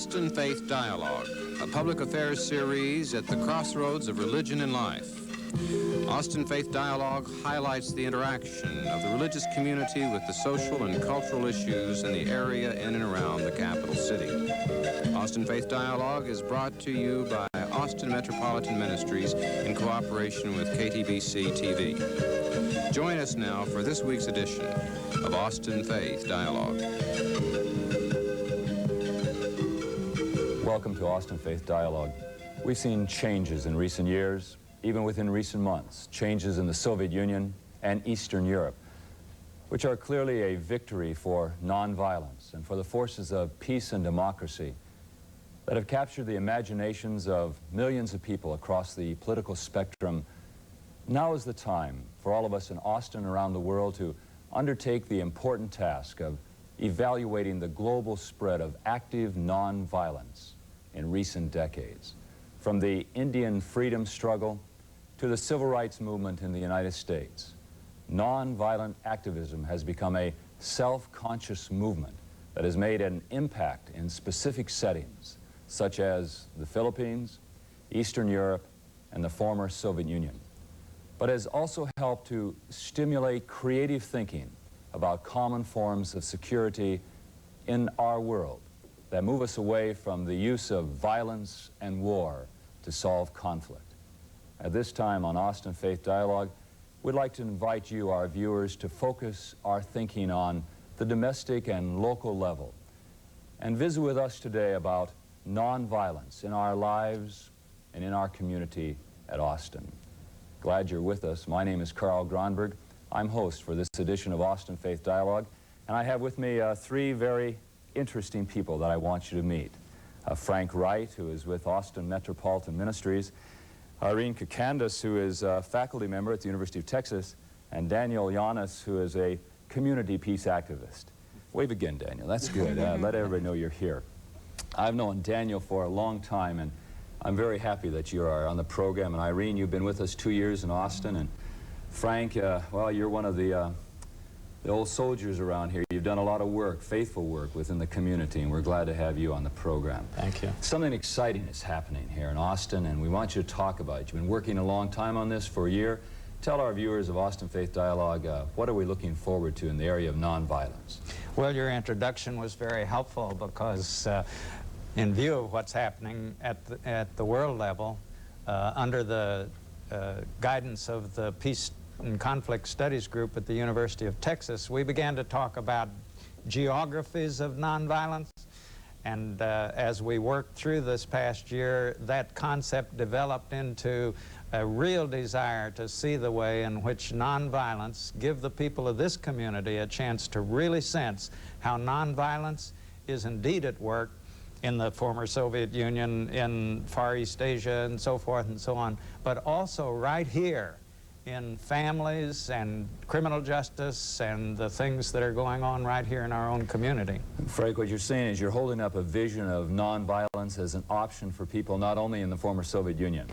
Austin Faith Dialogue, a public affairs series at the crossroads of religion and life. Austin Faith Dialogue highlights the interaction of the religious community with the social and cultural issues in the area in and around the capital city. Austin Faith Dialogue is brought to you by Austin Metropolitan Ministries in cooperation with KTBC TV. Join us now for this week's edition of Austin Faith Dialogue. Welcome to Austin Faith Dialogue. We've seen changes in recent years, even within recent months, changes in the Soviet Union and Eastern Europe, which are clearly a victory for nonviolence and for the forces of peace and democracy that have captured the imaginations of millions of people across the political spectrum. Now is the time for all of us in Austin and around the world to undertake the important task of evaluating the global spread of active nonviolence in recent decades, from the Indian freedom struggle to the civil rights movement in the United States. Nonviolent activism has become a self-conscious movement that has made an impact in specific settings, such as the Philippines, Eastern Europe, and the former Soviet Union, but has also helped to stimulate creative thinking about common forms of security in our world that move us away from the use of violence and war to solve conflict. At this time on Austin Faith Dialogue, we'd like to invite you, our viewers, to focus our thinking on the domestic and local level and visit with us today about nonviolence in our lives and in our community at Austin. Glad you're with us. My name is Carl Gronberg. I'm host for this edition of Austin Faith Dialogue, and I have with me three very interesting people that I want you to meet. Frank Wright, who is with Austin Metropolitan Ministries, Irene Kakandis, who is a faculty member at the University of Texas, and Daniel Yanis, who is a community peace activist. Wave again, Daniel. That's good. Let everybody know you're here. I've known Daniel for a long time, and I'm very happy that you are on the program. And Irene, you've been with us 2 years in Austin, and Frank, well, you're one of the old soldiers around here. You've done a lot of work, faithful work within the community, and we're glad to have you on the program. Thank you. Something exciting is happening here in Austin, and we want you to talk about it. You've been working a long time on this for a year. Tell our viewers of Austin Faith Dialogue, what are we looking forward to in the area of nonviolence? Well, your introduction was very helpful because in view of what's happening at the world level, under the guidance of the Peace and Conflict Studies Group at the University of Texas, we began to talk about geographies of nonviolence. And as we worked through this past year, that concept developed into a real desire to see the way in which nonviolence give the people of this community a chance to really sense how nonviolence is indeed at work in the former Soviet Union, in Far East Asia, and so forth and so on, but also right here in families and criminal justice and the things that are going on right here in our own community. Frank, what you're saying is you're holding up a vision of nonviolence as an option for people not only in the former Soviet Union,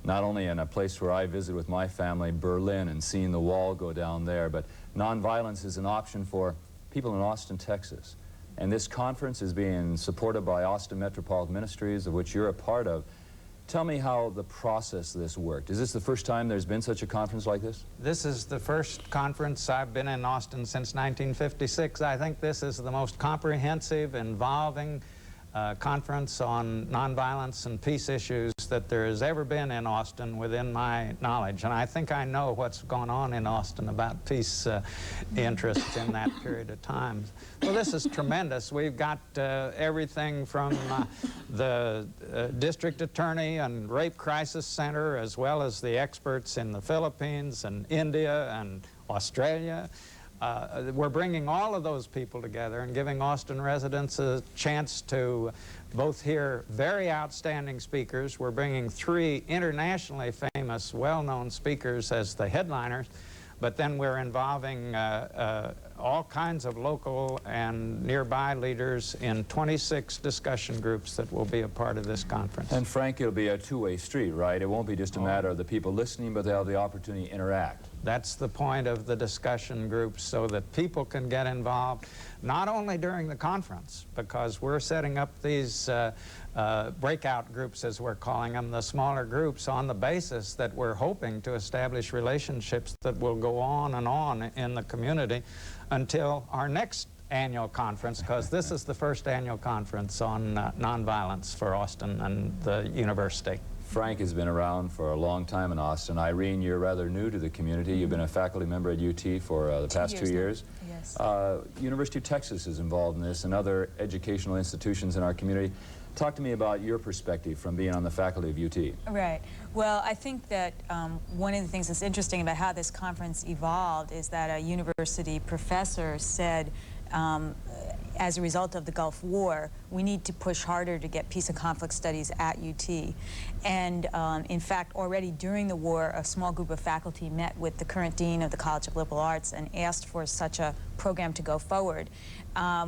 not only in a place where I visit with my family, Berlin, and seeing the wall go down there, but nonviolence is an option for people in Austin, Texas. And this conference is being supported by Austin Metropolitan Ministries, of which you're a part of. Tell me how the process of this worked. Is this the first time there's been such a conference like this? This is the first conference. I've been in Austin since 1956. I think this is the most comprehensive, involving conference on nonviolence and peace issues that there has ever been in Austin within my knowledge. And I think I know what's going on in Austin about peace interests in that period of time. So this is tremendous. We've got everything from the district attorney and rape crisis center, as well as the experts in the Philippines and India and Australia. We're bringing all of those people together and giving Austin residents a chance to both hear very outstanding speakers. We're bringing three internationally famous, well-known speakers as the headliners, but then we're involving all kinds of local and nearby leaders in 26 discussion groups that will be a part of this conference. And Frank, it'll be a two-way street, right? It won't be just a matter of the people listening, but they'll have the opportunity to interact. That's the point of the discussion groups, so that people can get involved, not only during the conference, because we're setting up these breakout groups, as we're calling them, the smaller groups, on the basis that we're hoping to establish relationships that will go on and on in the community until our next annual conference, because this is the first annual conference on nonviolence for Austin and the university. Frank has been around for a long time in Austin. Irene, you're rather new to the community. You've been a faculty member at UT for the past 2 years. Yes. University of Texas is involved in this and other educational institutions in our community. Talk to me about your perspective from being on the faculty of UT. Right. Well, I think that one of the things that's interesting about how this conference evolved is that a university professor said, as a result of the Gulf War, we need to push harder to get peace and conflict studies at UT. And in fact, already during the war, a small group of faculty met with the current dean of the College of Liberal Arts and asked for such a program to go forward.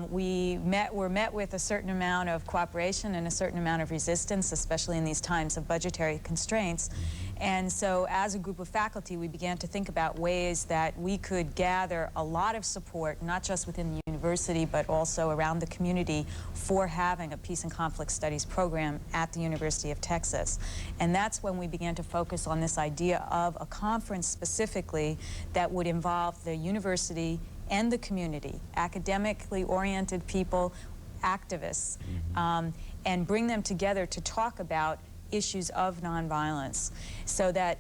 We were met with a certain amount of cooperation and a certain amount of resistance, especially in these times of budgetary constraints. And so as a group of faculty, we began to think about ways that we could gather a lot of support, not just within the university, but also around the community, for having a peace and conflict studies program at the University of Texas. And that's when we began to focus on this idea of a conference specifically that would involve the university and the community, academically oriented people, activists, and bring them together to talk about issues of nonviolence. So that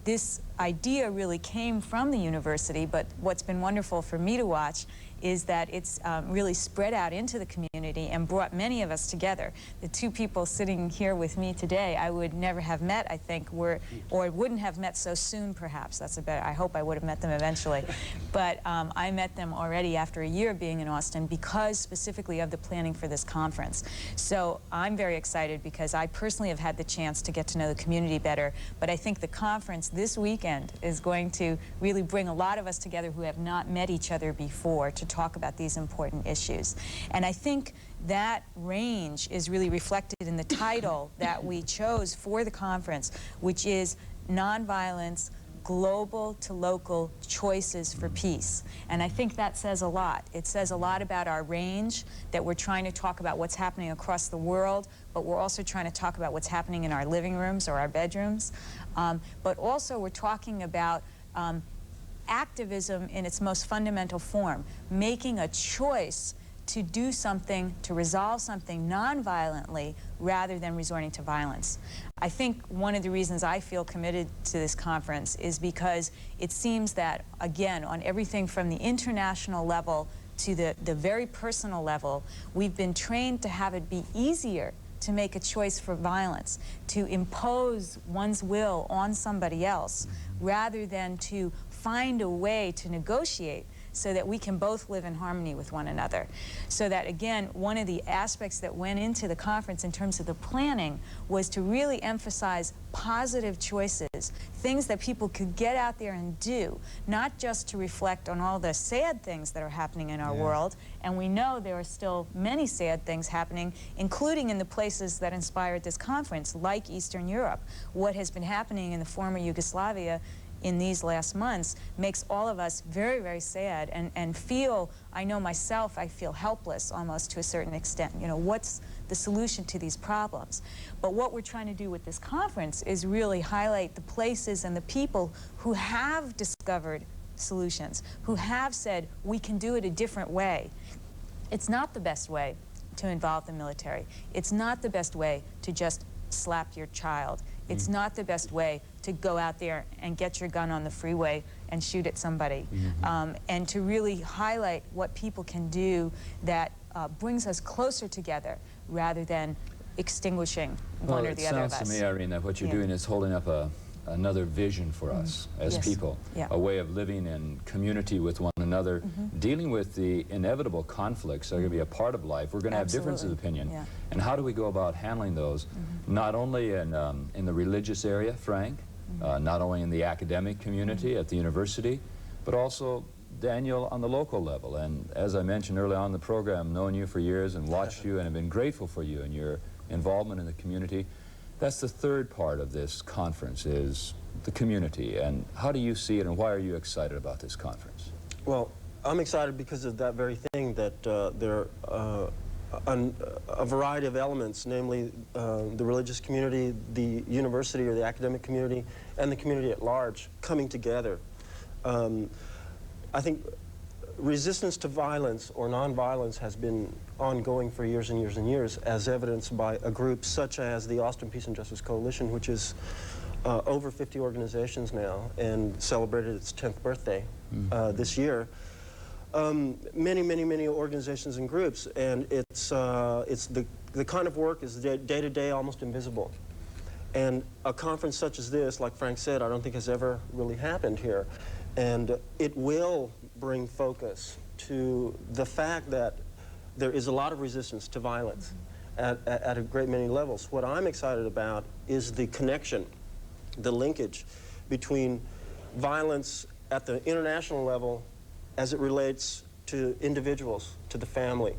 this idea really came from the university, but what's been wonderful for me to watch is that it's really spread out into the community and brought many of us together. The two people sitting here with me today, I would never have met, I think, or wouldn't have met so soon, perhaps. That's a better, I hope I would have met them eventually. But I met them already after a year being in Austin because specifically of the planning for this conference. So I'm very excited because I personally have had the chance to get to know the community better, but I think the conference this weekend is going to really bring a lot of us together who have not met each other before to talk about these important issues. And I think that range is really reflected in the title that we chose for the conference, which is Nonviolence, Global to Local Choices for Peace. And I think that says a lot. It says a lot about our range, that we're trying to talk about what's happening across the world, but we're also trying to talk about what's happening in our living rooms or our bedrooms. But also we're talking about activism in its most fundamental form, making a choice to do something, to resolve something non-violently rather than resorting to violence. I think one of the reasons I feel committed to this conference is because it seems that, again, on everything from the international level to the very personal level, we've been trained to have it be easier to make a choice for violence, to impose one's will on somebody else, rather than to find a way to negotiate so that we can both live in harmony with one another. So that, again, one of the aspects that went into the conference in terms of the planning was to really emphasize positive choices, things that people could get out there and do, not just to reflect on all the sad things that are happening in our world. And we know there are still many sad things happening, including in the places that inspired this conference, like Eastern Europe. What has been happening in the former Yugoslavia in these last months makes all of us very, very sad and feel, I know myself, I feel helpless almost to a certain extent. You know, what's the solution to these problems? But what we're trying to do with this conference is really highlight the places and the people who have discovered solutions, who have said, we can do it a different way. It's not the best way to involve the military. It's not the best way to just slap your child. It's not the best way to go out there and get your gun on the freeway and shoot at somebody. And to really highlight what people can do that brings us closer together rather than extinguishing one or the other of us. It sounds to me, Irene, that what you're doing is holding up another vision for us as people, a way of living in community with one another, dealing with the inevitable conflicts that are going to be a part of life. We're going to have differences of opinion. And how do we go about handling those, not only in the religious area, Frank, not only in the academic community at the university, but also Daniel on the local level. And as I mentioned early on in the program, known you for years and watched you and have been grateful for you and your involvement in the community. That's the third part of this conference, is the community. And how do you see it, and why are you excited about this conference? Well, I'm excited because of that very thing, that there are a variety of elements, namely the religious community, the university or the academic community, and the community at large coming together. I think resistance to violence or nonviolence has been ongoing for years and years and years, as evidenced by a group such as the Austin Peace and Justice Coalition, which is over 50 organizations now and celebrated its 10th birthday this year. Many organizations and groups, and it's the kind of work is day-to-day, almost invisible. And a conference such as this, like Frank said, I don't think has ever really happened here. And it will bring focus to the fact that there is a lot of resistance to violence at a great many levels. What I'm excited about is the connection, the linkage between violence at the international level as it relates to individuals, to the family.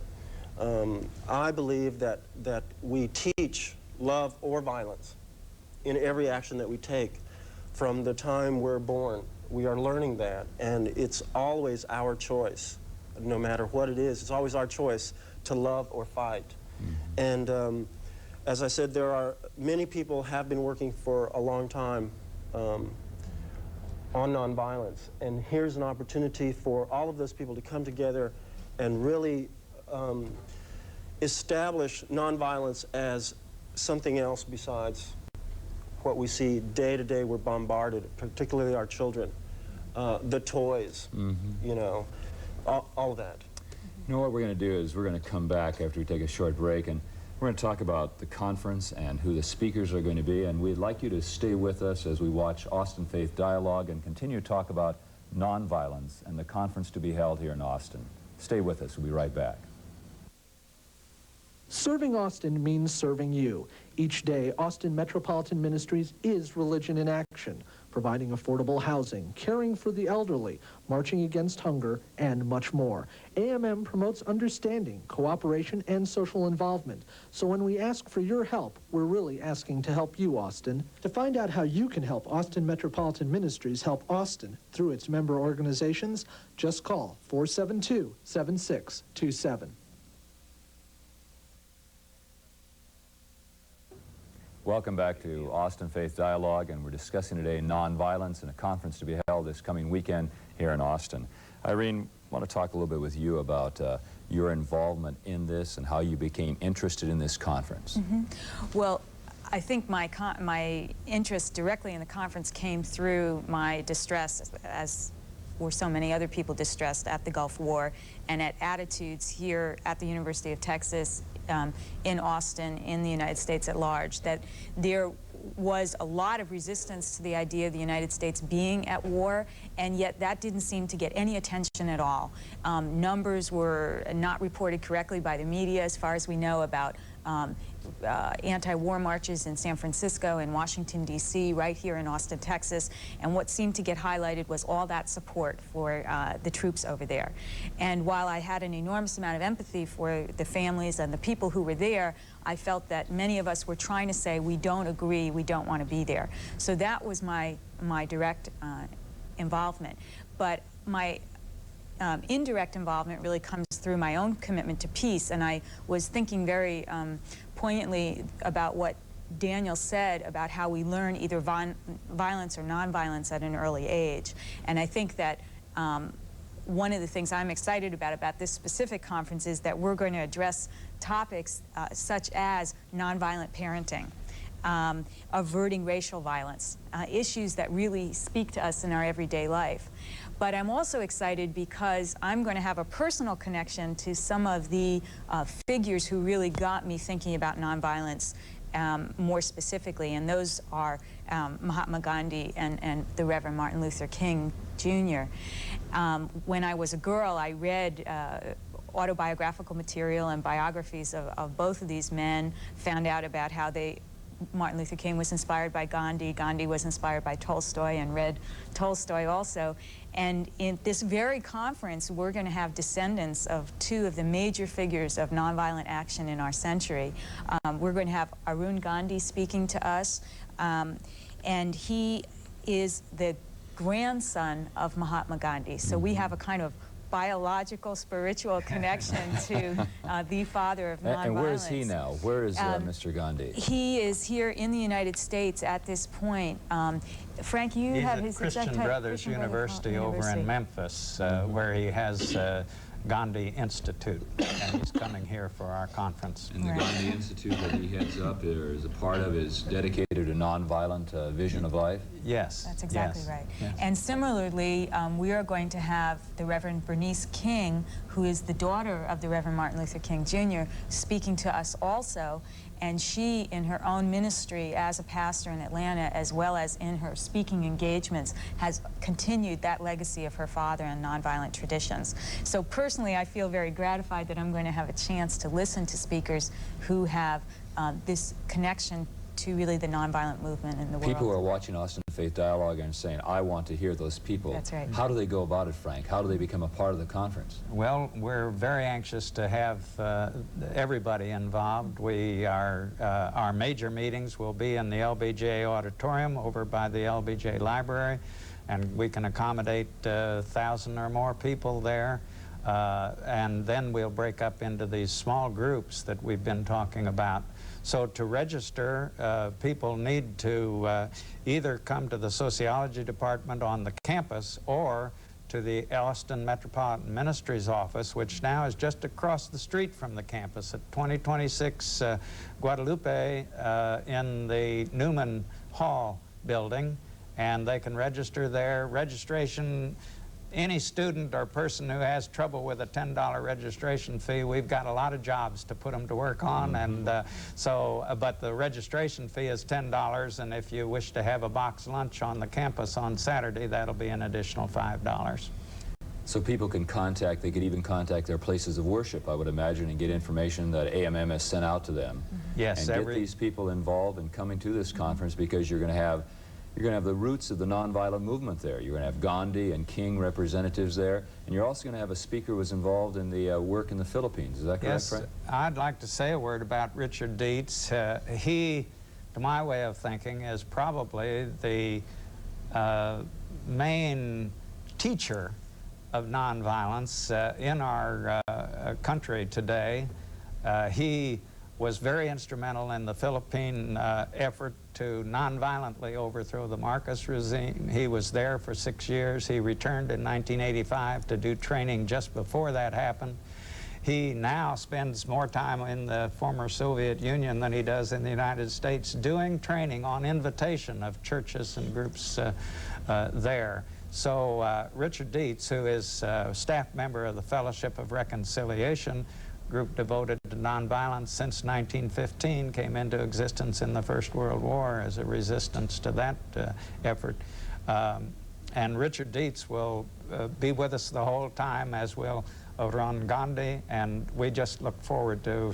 I believe that we teach love or violence in every action that we take from the time we're born. We are learning that, and it's always our choice. No matter what it is, it's always our choice to love or fight. And as I said, there are many people have been working for a long time on nonviolence, and here's an opportunity for all of those people to come together and really establish nonviolence as something else besides what we see day to day. We're bombarded, particularly our children, the toys, you know, all of that. You know what we're going to do is we're going to come back after we take a short break, and we're going to talk about the conference and who the speakers are going to be, and we'd like you to stay with us as we watch Austin Faith Dialogue and continue to talk about nonviolence and the conference to be held here in Austin. Stay with us. We'll be right back. Serving Austin means serving you. Each day, Austin Metropolitan Ministries is religion in action, providing affordable housing, caring for the elderly, marching against hunger, and much more. AMM promotes understanding, cooperation, and social involvement. So when we ask for your help, we're really asking to help you, Austin. To find out how you can help Austin Metropolitan Ministries help Austin through its member organizations, just call 472-7627. Welcome back to Austin Faith Dialogue, and we're discussing today nonviolence and a conference to be held this coming weekend here in Austin. Irene, I want to talk a little bit with you about your involvement in this and how you became interested in this conference. Well, I think my interest directly in the conference came through my distress, as were so many other people distressed at the Gulf War, and at attitudes here at the University of Texas, in Austin, in the United States at large, that there was a lot of resistance to the idea of the United States being at war, and yet that didn't seem to get any attention at all. Numbers were not reported correctly by the media, as far as we know, about anti-war marches in San Francisco and Washington, D.C., right here in Austin, Texas. And what seemed to get highlighted was all that support for the troops over there. And while I had an enormous amount of empathy for the families and the people who were there, I felt that many of us were trying to say, we don't agree, we don't want to be there. So that was my direct involvement. But my indirect involvement really comes through my own commitment to peace, and I was thinking very poignantly about what Daniel said about how we learn either violence or nonviolence at an early age. And I think that one of the things I'm excited about this specific conference is that we're going to address topics such as nonviolent parenting, averting racial violence, issues that really speak to us in our everyday life. But I'm also excited because I'm going to have a personal connection to some of the figures who really got me thinking about nonviolence more specifically, and those are Mahatma Gandhi and the Reverend Martin Luther King, Jr. When I was a girl, I read autobiographical material and biographies of both of these men, found out about how they Martin Luther King was inspired by Gandhi. Gandhi was inspired by Tolstoy and read Tolstoy also. And in this very conference, we're going to have descendants of two of the major figures of nonviolent action in our century. We're going to have Arun Gandhi speaking to us, and he is the grandson of Mahatma Gandhi. So we have a kind of biological, spiritual connection to the father of nonviolence. And where is he now? Where is Mr. Gandhi? He is here in the United States at this point. Frank, you have his He's at Christian Brothers University over in Memphis, where he has Gandhi Institute, and he's coming here for our conference. And the Gandhi Institute that he heads up is a part of is dedicated to nonviolent vision of life? Yes. That's exactly right. Yes. And similarly, we are going to have the Reverend Bernice King, who is the daughter of the Reverend Martin Luther King Jr., speaking to us also. And she, in her own ministry as a pastor in Atlanta, as well as in her speaking engagements, has continued that legacy of her father and nonviolent traditions. So personally, I feel very gratified that I'm going to have a chance to listen to speakers who have this connection to really the nonviolent movement in the world. People who are watching Austin Faith Dialogue and saying, I want to hear those people. That's right. How do they go about it, Frank? How do they become a part of the conference? Well, we're very anxious to have everybody involved. We are, our major meetings will be in the LBJ auditorium over by the LBJ library, and we can accommodate 1,000 or more people there. And then we'll break up into these small groups that we've been talking about. So to register, people need to either come to the sociology department on the campus or to the Austin Metropolitan Ministries office, which now is just across the street from the campus at 2026 Guadalupe in the Newman Hall building, and they can register there. Registration, any student or person who has trouble with a $10 registration fee, we've got a lot of jobs to put them to work on, and but the registration fee is $10, and if you wish to have a box lunch on the campus on Saturday, that'll be an additional $5. So people can contact, they could even contact their places of worship, I would imagine, and get information that AMM has sent out to them. Yes, and get these people involved in coming to this conference, because you're going to have the roots of the nonviolent movement there. You're going to have Gandhi and King representatives there, and you're also going to have a speaker who was involved in the work in the Philippines. Is that correct, yes, Frank? I'd like to say a word about Richard Dietz. He, to my way of thinking, is probably the main teacher of nonviolence in our country today. He was very instrumental in the Philippine effort to nonviolently overthrow the Marcos regime. He was there for 6 years. He returned in 1985 to do training just before that happened. He now spends more time in the former Soviet Union than he does in the United States doing training on invitation of churches and groups there. So Richard Dietz, who is a staff member of the Fellowship of Reconciliation, group devoted to nonviolence since 1915, came into existence in the First World War as a resistance to that effort. And Richard Dietz will be with us the whole time, as will Arun Gandhi, and we just look forward to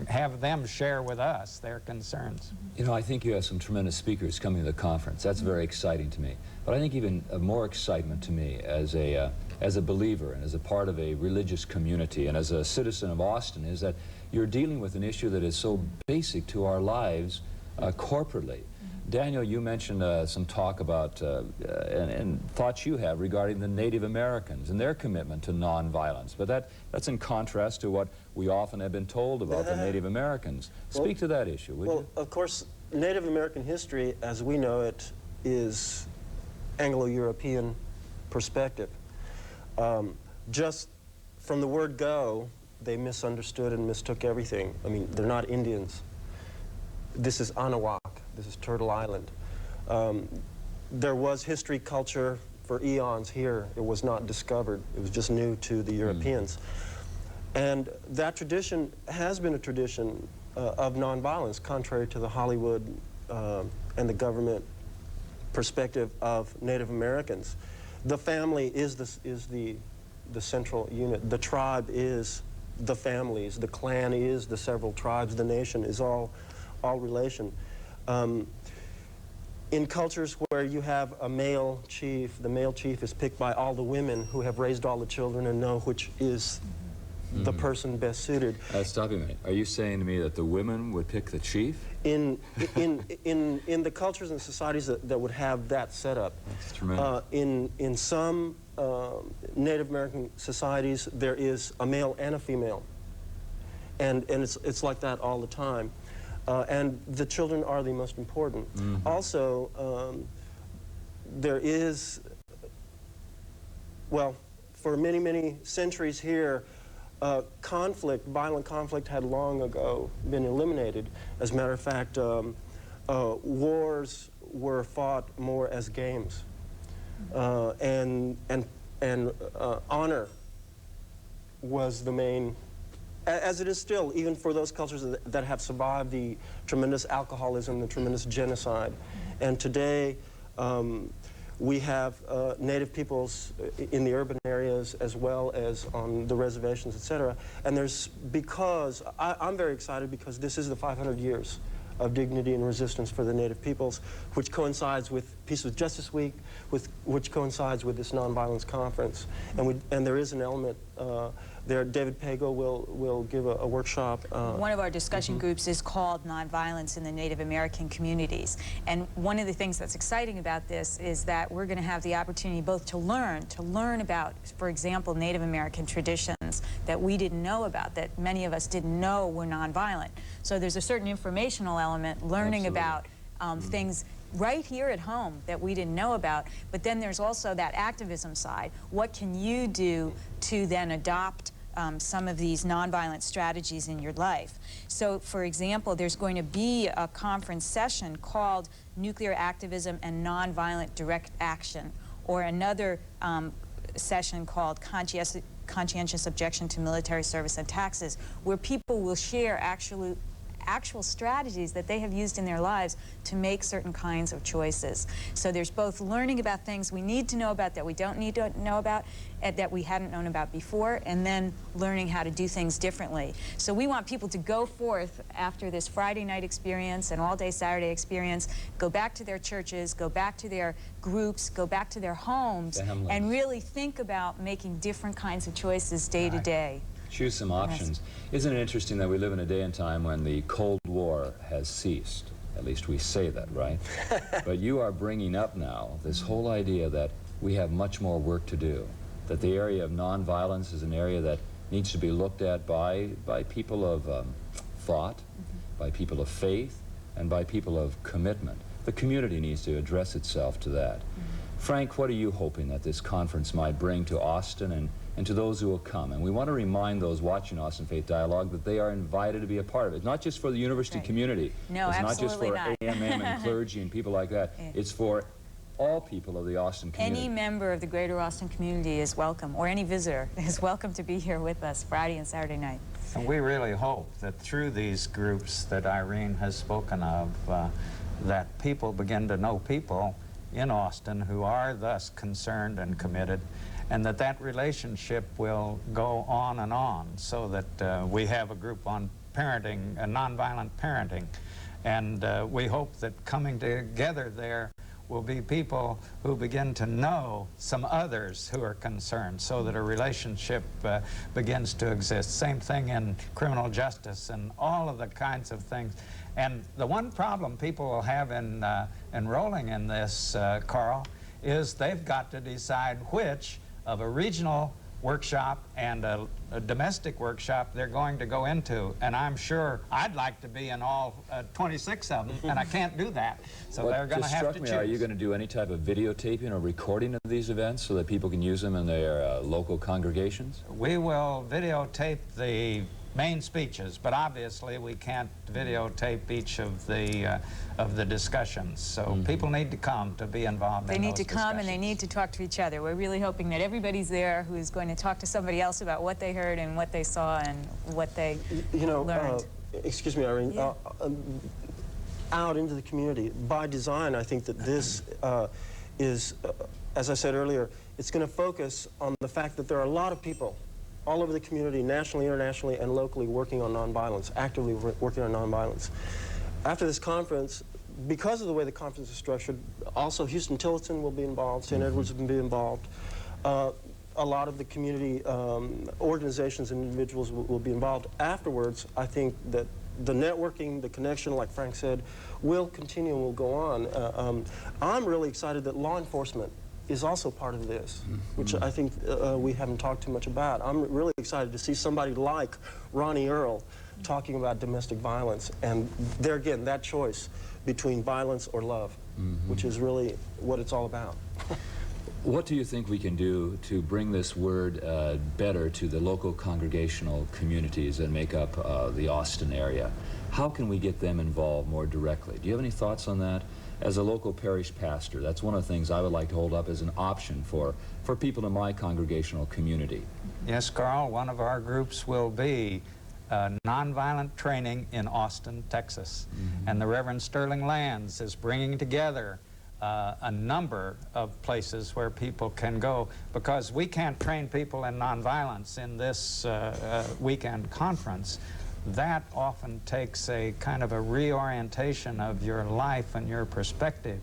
have them share with us their concerns. You know, I think you have some tremendous speakers coming to the conference. That's very exciting to me. But I think even more excitement to me as a believer and as a part of a religious community and as a citizen of Austin is that you're dealing with an issue that is so basic to our lives corporately. Daniel, you mentioned some talk about and thoughts you have regarding the Native Americans and their commitment to nonviolence. But that's in contrast to what we often have been told about the Native Americans. Speak to that issue, would you? Well, of course, Native American history, as we know it, is Anglo-European perspective. Just from the word go, they misunderstood and mistook everything. I mean, they're not Indians. This is Anahuac. This is Turtle Island. There was history, culture for eons here. It was not discovered. It was just new to the Europeans. And that tradition has been a tradition of nonviolence, contrary to the Hollywood and the government perspective of Native Americans. The family is the central unit. The tribe is the families. The clan is the several tribes. The nation is all relation. In cultures where you have a male chief, the male chief is picked by all the women who have raised all the children and know which is the person best suited. Stop a minute. Are you saying to me that the women would pick the chief? In the cultures and societies that would have that setup, that's tremendous. In some Native American societies, there is a male and a female, and it's like that all the time. And the children are the most important. Also, there is, well, for many, many centuries here, conflict, violent conflict had long ago been eliminated. As a matter of fact, wars were fought more as games. And honor was the main, as it is still, even for those cultures that have survived the tremendous alcoholism, the tremendous genocide. And today, we have Native peoples in the urban areas as well as on the reservations, etc. And there's, because, I'm very excited because this is the 500 years of dignity and resistance for the Native peoples, which coincides with Peace with Justice Week, which coincides with this nonviolence conference. And there is an element there. David Pago will give a workshop. One of our discussion groups is called Nonviolence in the Native American Communities. And one of the things that's exciting about this is that we're going to have the opportunity both to learn about, for example, Native American traditions that we didn't know about, that many of us didn't know were nonviolent. So there's a certain informational element, learning about things right here at home that we didn't know about, but then there's also that activism side. What can you do to then adopt some of these nonviolent strategies in your life? So, for example, there's going to be a conference session called Nuclear Activism and Nonviolent Direct Action, or another session called Conscientious Objection to Military Service and Taxes, where people will share actual strategies that they have used in their lives to make certain kinds of choices. So there's both learning about things we need to know about that we don't need to know about, and that we hadn't known about before, and then learning how to do things differently. So we want people to go forth after this Friday night experience and all-day Saturday experience, go back to their churches, go back to their groups, go back to their homes, and really think about making different kinds of choices day to day. Choose some options. Isn't it interesting that we live in a day and time when the Cold War has ceased? At least we say that, right? But you are bringing up now this whole idea that we have much more work to do, that the area of nonviolence is an area that needs to be looked at by people of thought, by people of faith, and by people of commitment. The community needs to address itself to that. Frank, what are you hoping that this conference might bring to Austin and to those who will come? And we want to remind those watching Austin Faith Dialogue that they are invited to be a part of it. Not just for the university community. No, it's absolutely not just for AMM and clergy and people like that. It's for all people of the Austin community. Any member of the greater Austin community is welcome, or any visitor is welcome to be here with us Friday and Saturday night. And we really hope that through these groups that Irene has spoken of, that people begin to know people in Austin who are thus concerned and committed, and that relationship will go on, so that we have a group on parenting, nonviolent parenting. And we hope that coming together there will be people who begin to know some others who are concerned, so that a relationship begins to exist. Same thing in criminal justice and all of the kinds of things. And the one problem people will have in enrolling in this, Carl, is they've got to decide which of a regional workshop and a domestic workshop they're going to go into. And I'm sure I'd like to be in all 26 of them, and I can't do that. So they're going to have to choose. Are you going to do any type of videotaping or recording of these events so that people can use them in their local congregations? We will videotape the main speeches, but obviously we can't videotape each of the discussions. So people need to come to be involved in those discussions. They need to come and they need to talk to each other. We're really hoping that everybody's there who is going to talk to somebody else about what they heard and what they saw and what they learned. Excuse me, Irene. Out into the community. By design, I think that this is, as I said earlier, it's going to focus on the fact that there are a lot of people all over the community, nationally, internationally, and locally, working on nonviolence, actively working on nonviolence. After this conference, because of the way the conference is structured, also Houston-Tillotson will be involved, St. Edwards will be involved. A lot of the community organizations and individuals will be involved. Afterwards, I think that the networking, the connection, like Frank said, will continue and will go on. I'm really excited that law enforcement is also part of this, which I think we haven't talked too much about. I'm really excited to see somebody like Ronnie Earl talking about domestic violence, and there again, that choice between violence or love, which is really what it's all about. What do you think we can do to bring this word better to the local congregational communities that make up the Austin area? How can we get them involved more directly? Do you have any thoughts on that? As a local parish pastor, that's one of the things I would like to hold up as an option for people in my congregational community. Yes, Carl, one of our groups will be nonviolent training in Austin, Texas. And the Reverend Sterling Lands is bringing together a number of places where people can go, because we can't train people in nonviolence in this weekend conference. That often takes a kind of a reorientation of your life and your perspective.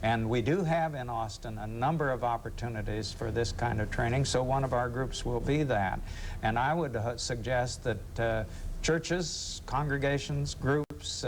And we do have in Austin a number of opportunities for this kind of training, so one of our groups will be that. And I would suggest that churches, congregations, groups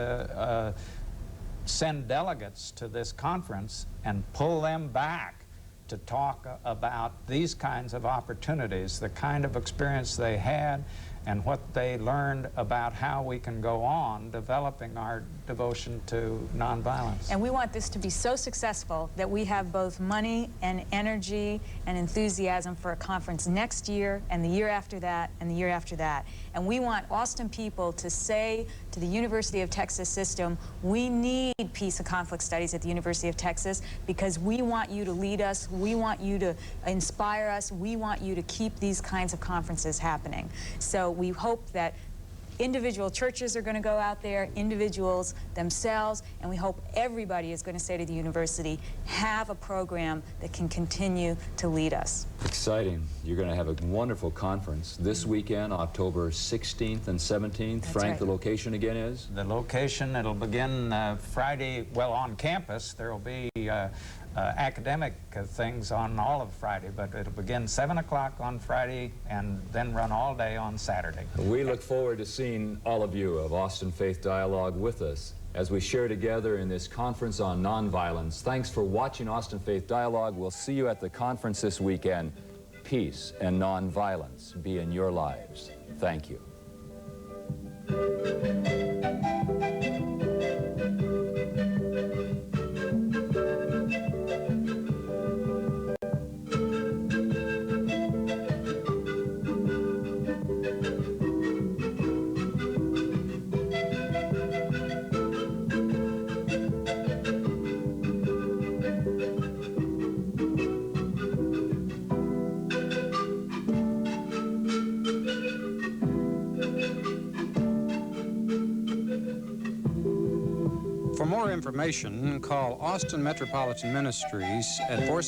send delegates to this conference and pull them back to talk about these kinds of opportunities, the kind of experience they had, and what they learned about how we can go on developing our devotion to nonviolence. And we want this to be so successful that we have both money and energy and enthusiasm for a conference next year and the year after that and the year after that. And we want Austin people to say to the University of Texas system, we need peace and conflict studies at the University of Texas because we want you to lead us, we want you to inspire us, we want you to keep these kinds of conferences happening. So we hope that individual churches are going to go out there, individuals themselves, and we hope everybody is going to say to the university, have a program that can continue to lead us. Exciting. You're going to have a wonderful conference this weekend, October 16th and 17th. That's Frank, right. the location again is? The location, it'll begin Friday, well, on campus. There will be academic things on all of Friday, but it'll begin 7 o'clock on Friday and then run all day on Saturday. We look forward to seeing all of you of Austin Faith Dialogue with us as we share together in this conference on nonviolence. Thanks for watching Austin Faith Dialogue. We'll see you at the conference this weekend. Peace and nonviolence be in your lives. Thank you. For more information, call Austin Metropolitan Ministries at 470